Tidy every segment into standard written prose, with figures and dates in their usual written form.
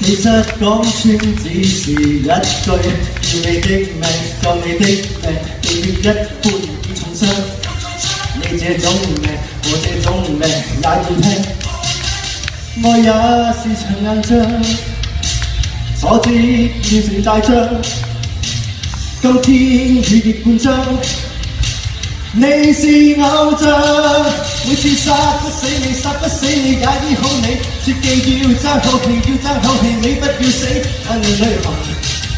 其實講穿只是一句，要你的命，當你的命，地血一般已重傷。你這種命，我這種命也要聽。愛也是場硬仗，挫折變成大仗，今天血液灌漿。你是偶像，每次殺不死你，殺不死你也醫好你。切記要爭口氣，要爭口氣，你不要死。眼淚裏含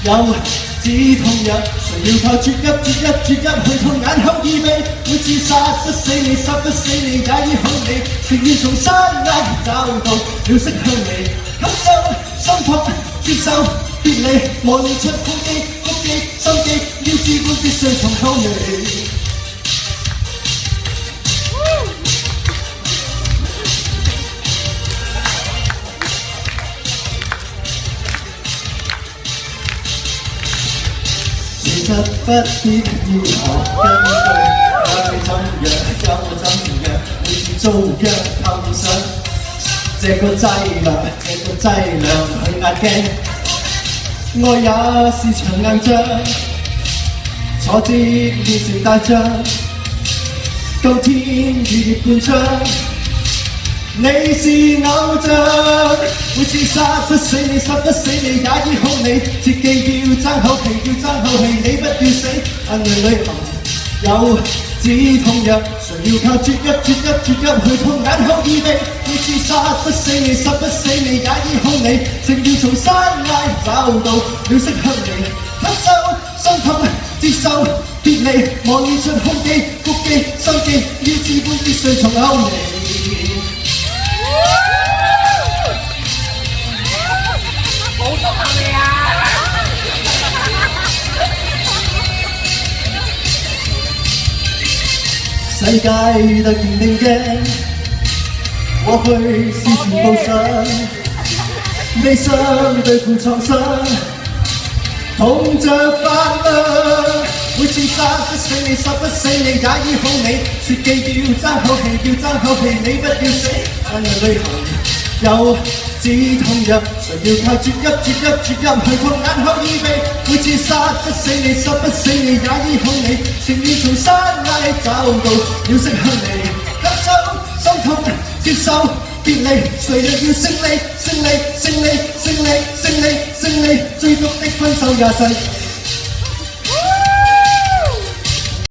有止痛藥，誰要靠啜泣啜泣啜泣去痛眼口耳鼻。每次殺不死你，殺不死你也醫好你。情願從山崖找到了色香味，感受心痛接受別離，磨練出腹肌腹肌心機，要治本必須從口味。其實不必要學根據，有你怎樣，有我怎樣，每次遭殃扣上這個劑量，這個劑量去壓驚。愛也是場硬仗，挫折變成大仗，今天血液灌漿。你是偶像，每次殺不死你，殺不死你也醫好你。切記要爭口氣，要爭口氣，你不要死。眼淚裏含有止痛藥，誰要靠啜泣啜泣啜泣去痛眼口耳鼻。每次殺不死你，殺不死你也醫好你。情要從山崖找到了色香味，感受心痛接受別離，磨練出胸肌腹肌心機，要治本必須從口味。世界突然定鏡，過去是全部相，悲傷對付創傷，痛着發亮。每次殺不死你，殺不死你也醫好你。切記要爭口氣，要爭口氣，你不要死。眼淚裏含有止痛藥，誰要靠啜泣啜泣啜泣去痛眼口耳鼻。每次殺不死你，殺不死你也醫好你。情願從山崖找到了色香味，感受心痛接受別離，誰又要勝利勝利勝利勝利勝利勝利，最毒的分手也逝。